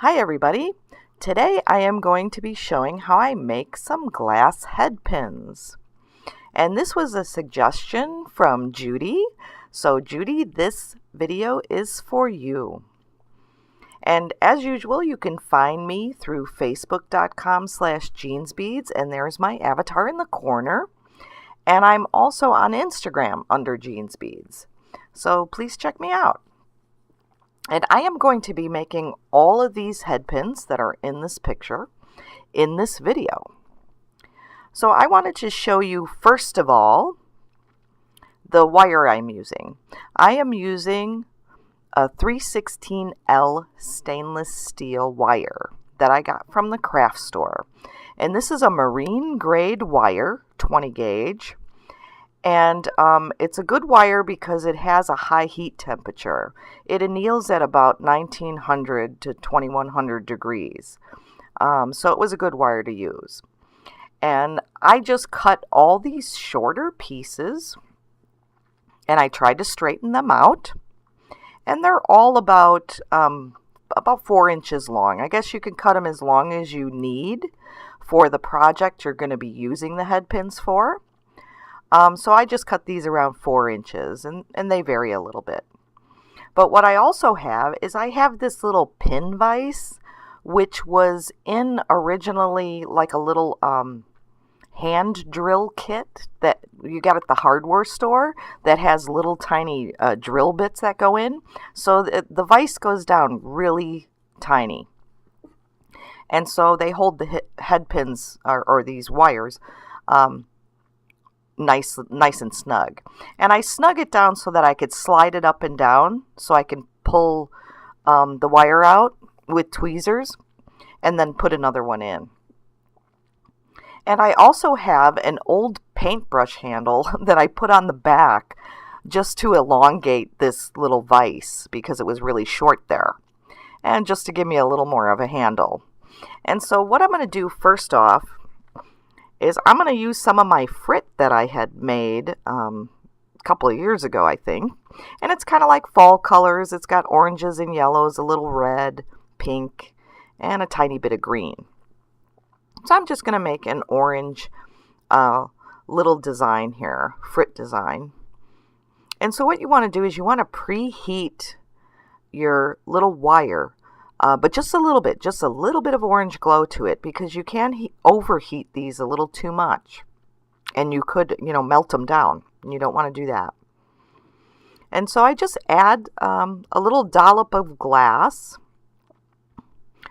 Hi everybody! Today I am going to be showing how I make some glass head pins. And this was a suggestion from Judy. So Judy, this video is for you. And as usual, you can find me through facebook.com/jeansbeads, and there's my avatar in the corner. And I'm also on Instagram under jeansbeads. So please check me out. And I am going to be making all of these head pins that are in this picture in this video. So I wanted to show you first of all the wire I'm using. I am using a 316L stainless steel wire that I got from the craft store. And this is a marine grade wire, 20 gauge. And it's a good wire because it has a high heat temperature. It anneals at about 1900 to 2100 degrees. So it was a good wire to use. And I just cut all these shorter pieces and I tried to straighten them out. And they're all about 4 inches long. I guess you can cut them as long as you need for the project you're going to be using the head pins for. So I just cut these around 4 inches, and they vary a little bit. But what I also have is I have this little pin vise, which was in originally like a little hand drill kit that you got at the hardware store that has little tiny drill bits that go in. So the vise goes down really tiny. And so they hold the head pins or these wires nice and snug. And I snug it down so that I could slide it up and down so I can pull the wire out with tweezers and then put another one in. And I also have an old paintbrush handle that I put on the back just to elongate this little vise because it was really short there and just to give me a little more of a handle. And so what I'm going to do first off is I'm going to use some of my frit that I had made a couple of years ago, I think. And it's kind of like fall colors. It's got oranges and yellows, a little red, pink, and a tiny bit of green. So I'm just going to make an orange little design here, frit design. And so what you want to do is you want to preheat your little wire, but just a little bit of orange glow to it, because you can overheat these a little too much. And you could, melt them down. And you don't want to do that. And so I just add a little dollop of glass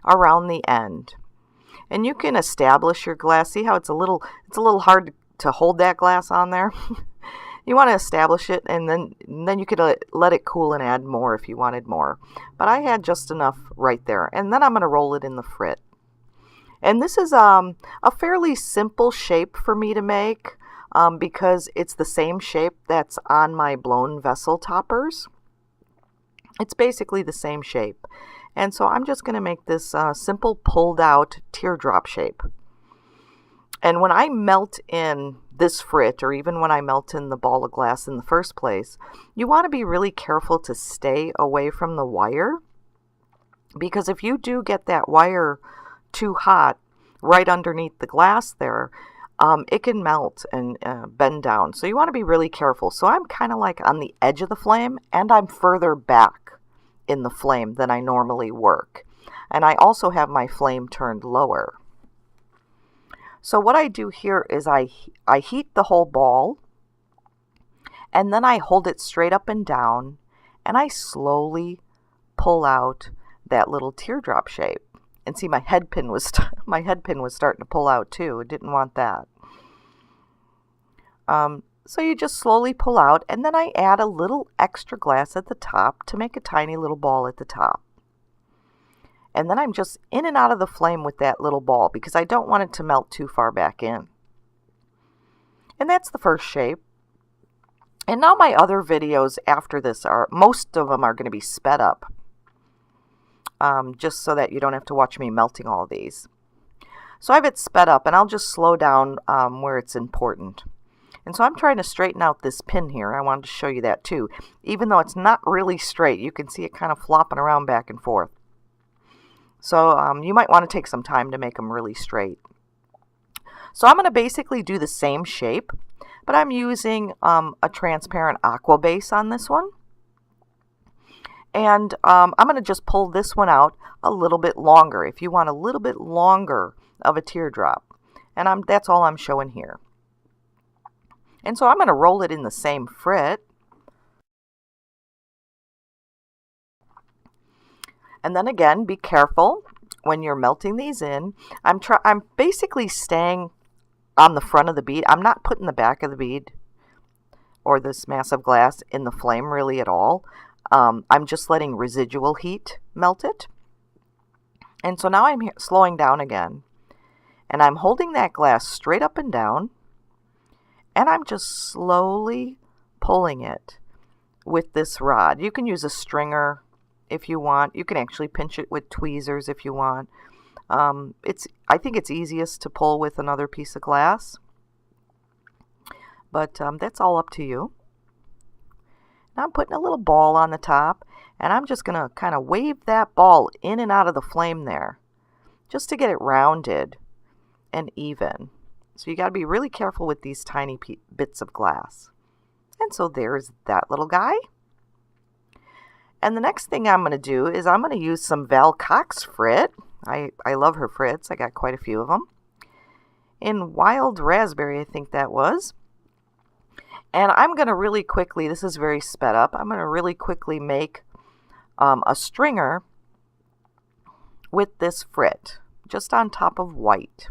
around the end. And you can establish your glass. See how it's a little hard to hold that glass on there? You want to establish it, and then you could let it cool and add more if you wanted more. But I had just enough right there. And then I'm going to roll it in the frit. And this is a fairly simple shape for me to make because it's the same shape that's on my blown vessel toppers. It's basically the same shape. And so I'm just going to make this simple pulled out teardrop shape. And when I melt in this frit, or even when I melt in the ball of glass in the first place, you want to be really careful to stay away from the wire. Because if you do get that wire too hot right underneath the glass there, it can melt and bend down. So you want to be really careful. So I'm kind of like on the edge of the flame, and I'm further back in the flame than I normally work. And I also have my flame turned lower. So what I do here is I heat the whole ball, and then I hold it straight up and down, and I slowly pull out that little teardrop shape. And see, my head pin was starting to pull out too. I didn't want that. So you just slowly pull out, and then I add a little extra glass at the top to make a tiny little ball at the top. And then I'm just in and out of the flame with that little ball because I don't want it to melt too far back in. And that's the first shape. And now my other videos after this most of them are going to be sped up. Just so that you don't have to watch me melting all of these. So I have it sped up, and I'll just slow down where it's important. And so I'm trying to straighten out this pin here. I wanted to show you that too. Even though it's not really straight, you can see it kind of flopping around back and forth. So you might want to take some time to make them really straight. So I'm going to basically do the same shape, but I'm using a transparent aqua base on this one. And I'm going to just pull this one out a little bit longer if you want a little bit longer of a teardrop. And that's all I'm showing here. And so I'm going to roll it in the same frit. And then again, be careful when you're melting these in. I'm basically staying on the front of the bead. I'm not putting the back of the bead or this massive glass in the flame really at all. I'm just letting residual heat melt it. And so now I'm slowing down again. And I'm holding that glass straight up and down. And I'm just slowly pulling it with this rod. You can use a stringer if you want. You can actually pinch it with tweezers if you want. I think it's easiest to pull with another piece of glass. But that's all up to you. Now I'm putting a little ball on the top, and I'm just going to kind of wave that ball in and out of the flame there, just to get it rounded and even. So you got to be really careful with these tiny bits of glass. And so there's that little guy. And the next thing I'm going to do is I'm going to use some Val Cox frit. I love her frits. I got quite a few of them. In Wild Raspberry, I think that was. And I'm going to really quickly, this is very sped up, I'm going to really quickly make a stringer with this frit, just on top of white.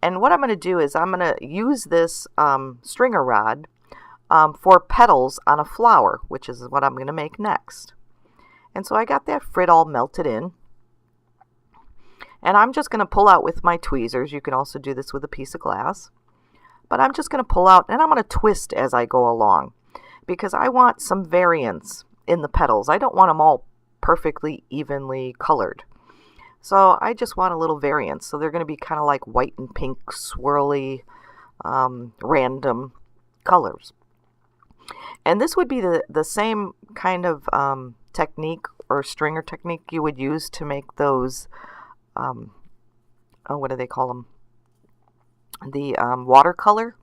And what I'm going to do is I'm going to use this stringer rod for petals on a flower, which is what I'm going to make next. And so I got that frit all melted in. And I'm just going to pull out with my tweezers. You can also do this with a piece of glass. But I'm just going to pull out, and I'm going to twist as I go along, because I want some variance in the petals. I don't want them all perfectly evenly colored. So I just want a little variance. So they're going to be kind of like white and pink, swirly, random colors. And this would be the same kind of technique or stringer technique you would use to make those, what do they call them? The watercolor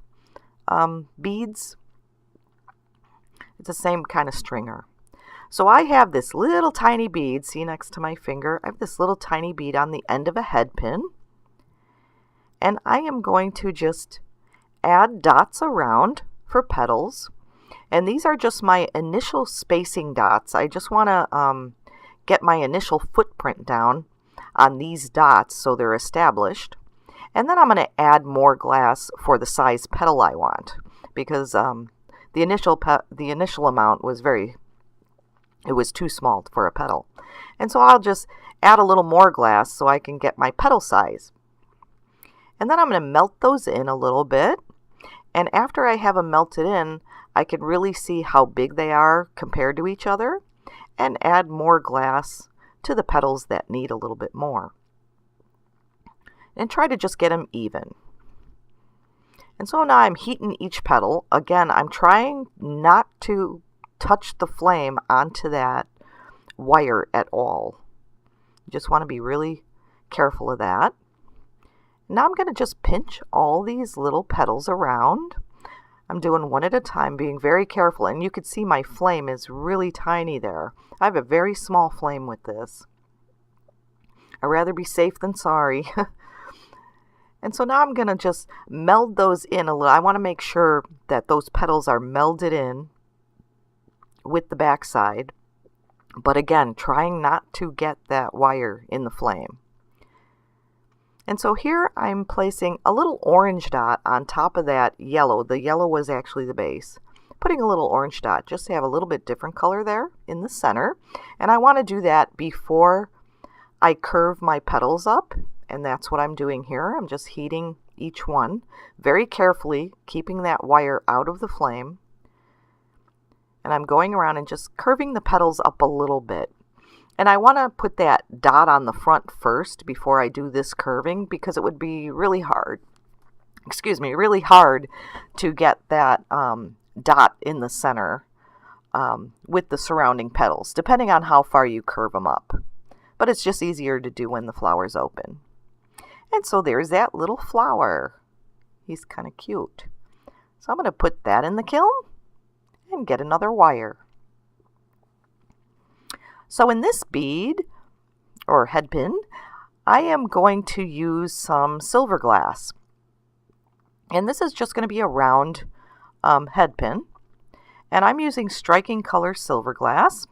beads. It's the same kind of stringer. So I have this little tiny bead, see next to my finger, I have this little tiny bead on the end of a head pin. And I am going to just add dots around for petals. And these are just my initial spacing dots. I just want to get my initial footprint down on these dots so they're established. And then I'm going to add more glass for the size petal I want, because the initial amount was it was too small for a petal. And so I'll just add a little more glass so I can get my petal size. And then I'm going to melt those in a little bit. And after I have them melted in, I can really see how big they are compared to each other, and add more glass to the petals that need a little bit more. And try to just get them even. And so now I'm heating each petal. Again, I'm trying not to touch the flame onto that wire at all. You just want to be really careful of that. Now I'm going to just pinch all these little petals around. I'm doing one at a time, being very careful. And you can see my flame is really tiny there. I have a very small flame with this. I'd rather be safe than sorry. And so now I'm going to just meld those in a little. I want to make sure that those petals are melded in with the backside. But again, trying not to get that wire in the flame. And so here I'm placing a little orange dot on top of that yellow. The yellow was actually the base. Putting a little orange dot just to have a little bit different color there in the center. And I want to do that before I curve my petals up. And that's what I'm doing here. I'm just heating each one very carefully, keeping that wire out of the flame. And I'm going around and just curving the petals up a little bit. And I want to put that dot on the front first before I do this curving, because it would be really hard, really hard to get that dot in the center with the surrounding petals, depending on how far you curve them up. but it's just easier to do when the flower's open. And so there's that little flower. He's kind of cute. So I'm going to put that in the kiln and get another wire. So in this bead, or headpin, I am going to use some silver glass. And this is just going to be a round headpin. And I'm using striking color silver glass.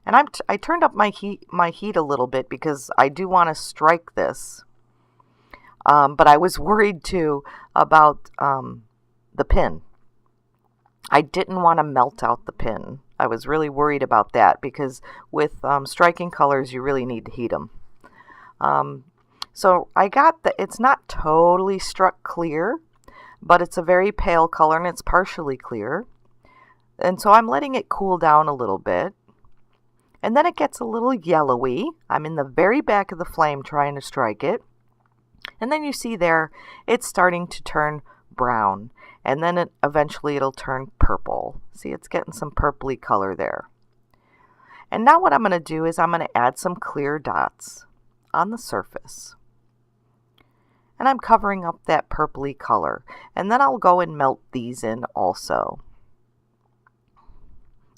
And I turned up my heat a little bit because I do want to strike this. But I was worried too about the pin. I didn't want to melt out the pin. I was really worried about that because with striking colors, you really need to heat them. So I got it's not totally struck clear, but it's a very pale color and it's partially clear. And so I'm letting it cool down a little bit. And then it gets a little yellowy. I'm in the very back of the flame trying to strike it. And then you see there, it's starting to turn brown. And then eventually it'll turn purple. See, it's getting some purpley color there. And now what I'm going to do is I'm going to add some clear dots on the surface. And I'm covering up that purpley color. And then I'll go and melt these in also.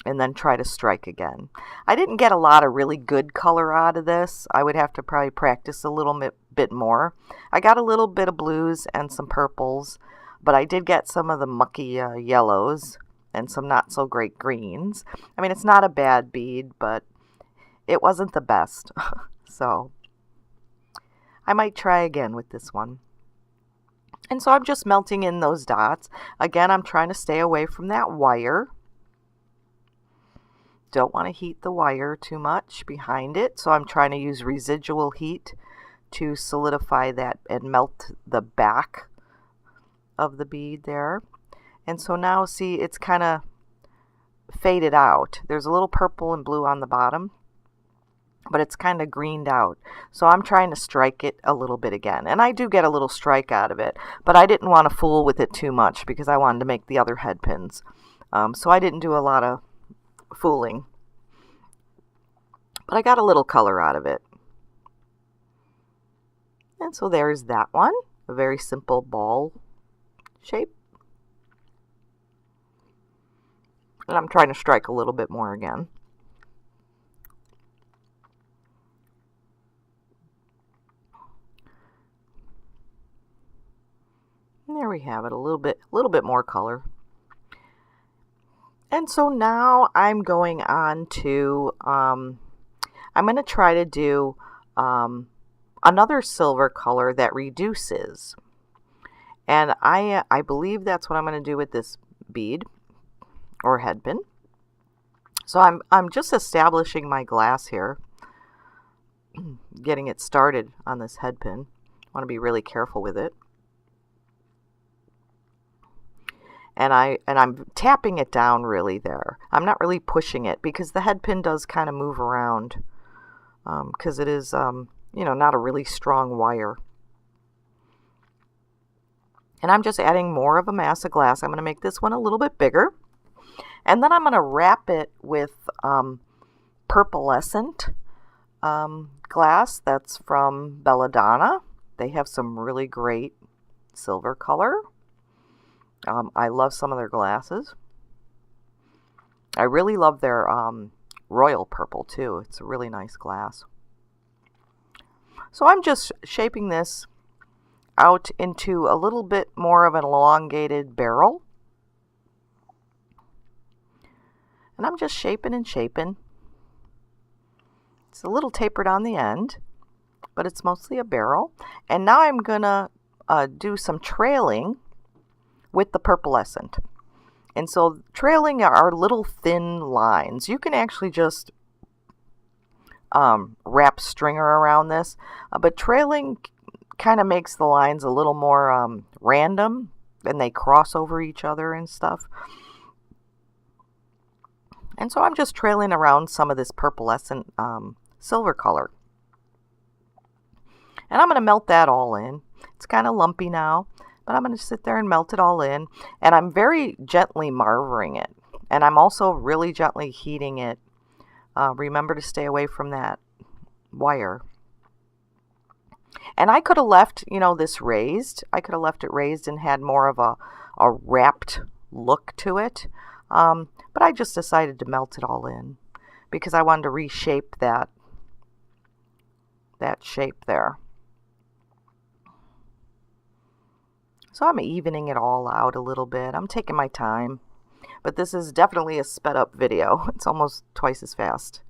And then try to strike again. I didn't get a lot of really good color out of this. I would have to probably practice a little bit more. I got a little bit of blues and some purples, but I did get some of the mucky yellows and some not so great greens. I mean, it's not a bad bead, but it wasn't the best. So I might try again with this one. And so I'm just melting in those dots. Again, I'm trying to stay away from that wire. Don't want to heat the wire too much behind it, so I'm trying to use residual heat to solidify that and melt the back of the bead there. And so now see, it's kind of faded out. There's a little purple and blue on the bottom, but it's kind of greened out. So I'm trying to strike it a little bit again. And I do get a little strike out of it, but I didn't want to fool with it too much because I wanted to make the other head pins. So I didn't do a lot of fooling. But I got a little color out of it. And so there's that one. A very simple ball shape. And I'm trying to strike a little bit more again. And there we have it, a little bit more color. And so now I'm going on to, I'm going to try to do another silver color that reduces. And I believe that's what I'm going to do with this bead or headpin. So I'm just establishing my glass here, getting it started on this headpin. I want to be really careful with it. And I'm tapping it down really there. I'm not really pushing it because the headpin does kind of move around because it is, you know, not a really strong wire. And I'm just adding more of a mass of glass. I'm going to make this one a little bit bigger. And then I'm going to wrap it with purplescent glass that's from Belladonna. They have some really great silver color. I love some of their glasses. I really love their royal purple too. It's a really nice glass. So I'm just shaping this out into a little bit more of an elongated barrel. And I'm just shaping and shaping. It's a little tapered on the end, but it's mostly a barrel. And now I'm gonna do some trailing with the purplescent. And so trailing are little thin lines. You can actually just wrap stringer around this, but trailing kind of makes the lines a little more random, and they cross over each other and stuff. And so I'm just trailing around some of this purplescent silver color. And I'm going to melt that all in. It's kind of lumpy now, but I'm going to sit there and melt it all in. And I'm very gently marvering it. And I'm also really gently heating it. Remember to stay away from that wire. And I could have left, you know, this raised. I could have left it raised and had more of a wrapped look to it. But I just decided to melt it all in because I wanted to reshape that shape there. So I'm evening it all out a little bit. I'm taking my time. But this is definitely a sped up video. It's almost twice as fast.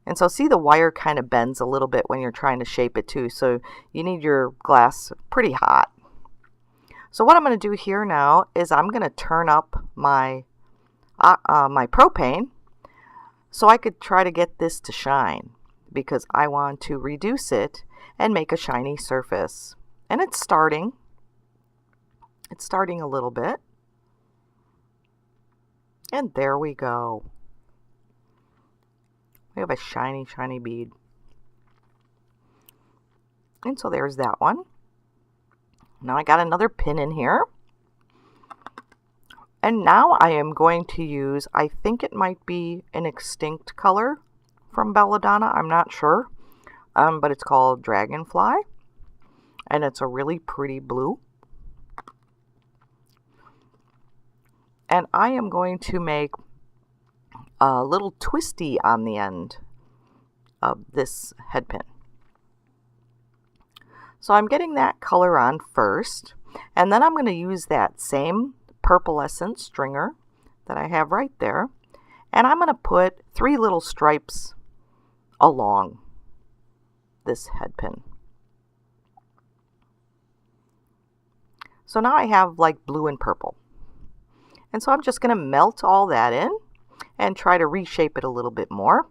And so see, the wire kind of bends a little bit when you're trying to shape it too. So you need your glass pretty hot. So what I'm going to do here now is I'm going to turn up my propane so I could try to get this to shine, because I want to reduce it and make a shiny surface. And it's starting. It's starting a little bit. And there we go. We have a shiny, shiny bead. And so there's that one. Now I got another pin in here. And now I am going to use, I think it might be an extinct color from Belladonna. I'm not sure. But it's called Dragonfly. And it's a really pretty blue. And I am going to make a little twisty on the end of this head pin. So I'm getting that color on first, and then I'm going to use that same purplescent stringer that I have right there, and I'm going to put 3 little stripes along this head pin. So now I have like blue and purple. And so I'm just going to melt all that in and try to reshape it a little bit more.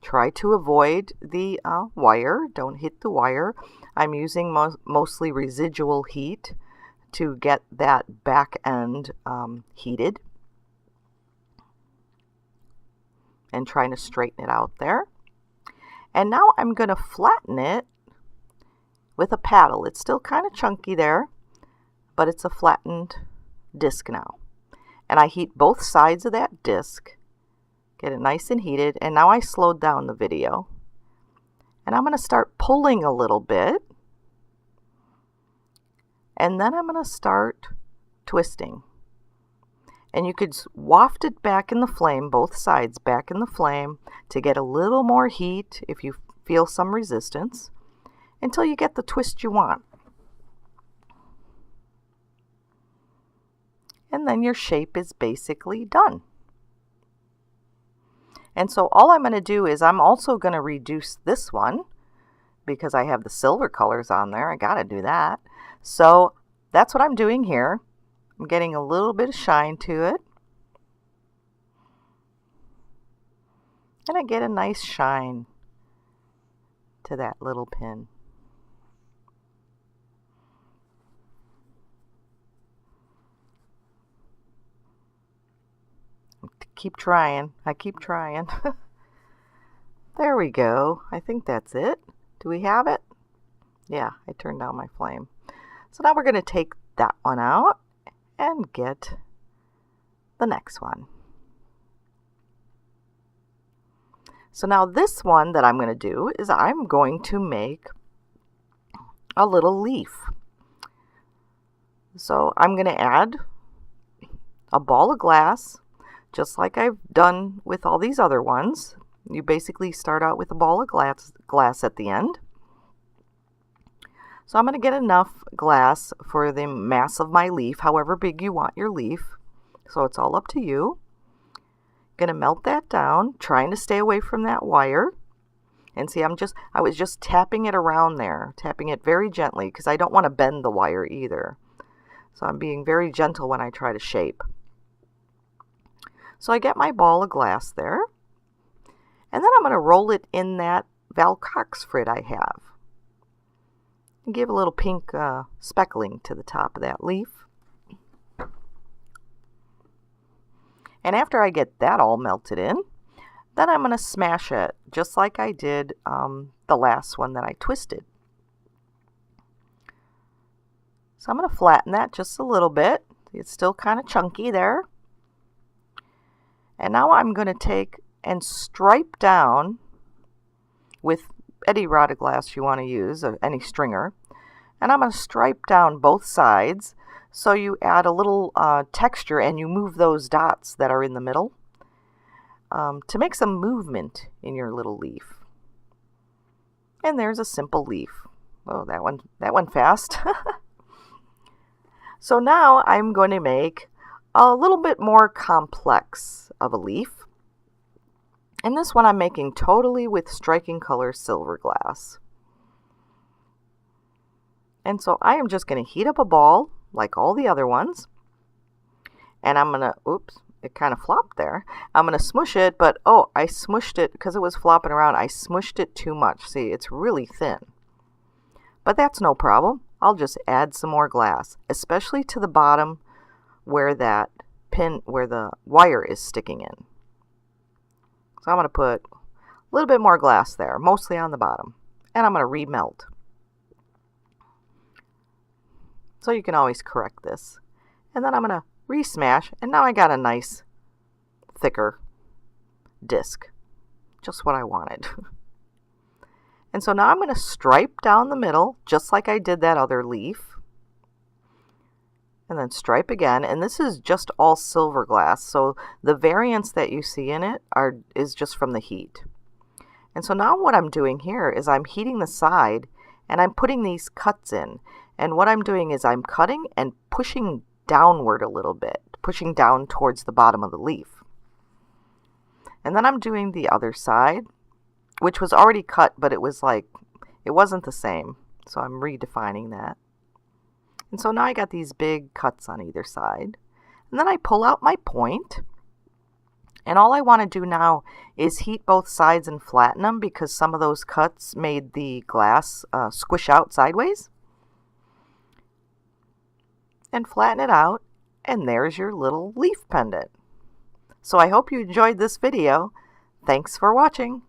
Try to avoid the wire. Don't hit the wire. I'm using mostly residual heat to get that back end heated. And trying to straighten it out there. And now I'm going to flatten it with a paddle. It's still kind of chunky there, but it's a flattened disc now. And I heat both sides of that disc, get it nice and heated, and now I slowed down the video. And I'm going to start pulling a little bit, and then I'm going to start twisting. And you could waft it back in the flame, both sides back in the flame, to get a little more heat if you feel some resistance, until you get the twist you want. And then your shape is basically done. And so all I'm going to do is I'm also going to reduce this one because I have the silver colors on there. I got to do that. So that's what I'm doing here. I'm getting a little bit of shine to it. And I get a nice shine to that little pin. Keep trying. I keep trying. There we go. I think that's it. Do we have it? Yeah, I turned down my flame. So now we're going to take that one out and get the next one. So now this one that I'm going to do is I'm going to make a little leaf. So I'm going to add a ball of glass, just like I've done with all these other ones. You basically start out with a ball of glass at the end. So I'm going to get enough glass for the mass of my leaf, however big you want your leaf. So it's all up to you. Going to melt that down, trying to stay away from that wire. And see, I was just tapping it around there, tapping it very gently because I don't want to bend the wire either. So I'm being very gentle when I try to shape. So I get my ball of glass there, and then I'm going to roll it in that Val Cox frit I have. And give a little pink speckling to the top of that leaf. And after I get that all melted in, then I'm going to smash it, just like I did the last one that I twisted. So I'm going to flatten that just a little bit. It's still kind of chunky there. And now I'm going to take and stripe down with any rod of glass you want to use, or any stringer. And I'm going to stripe down both sides so you add a little texture and you move those dots that are in the middle to make some movement in your little leaf. And there's a simple leaf. Oh, that went fast. So now I'm going to make a little bit more complex of a leaf. And this one I'm making totally with striking color silver glass. And so I am just going to heat up a ball like all the other ones. And I'm going to, oops, it kind of flopped there. I'm going to smush it, but oh, I smushed it because it was flopping around. I smushed it too much. See, it's really thin. But that's no problem. I'll just add some more glass, especially to the bottom where that pin, where the wire is sticking in. So I'm going to put a little bit more glass there, mostly on the bottom. And I'm going to remelt. So you can always correct this. And then I'm going to re-smash, and now I got a nice thicker disc. Just what I wanted. And so now I'm going to stripe down the middle, just like I did that other leaf. And then stripe again, and this is just all silver glass, so the variance that you see in it is just from the heat. And so now what I'm doing here is I'm heating the side, and I'm putting these cuts in. And what I'm doing is I'm cutting and pushing downward a little bit, pushing down towards the bottom of the leaf. And then I'm doing the other side, which was already cut, but it wasn't the same. So I'm redefining that. And so now I got these big cuts on either side. And then I pull out my point. And all I want to do now is heat both sides and flatten them because some of those cuts made the glass squish out sideways. And flatten it out. And there's your little leaf pendant. So I hope you enjoyed this video. Thanks for watching.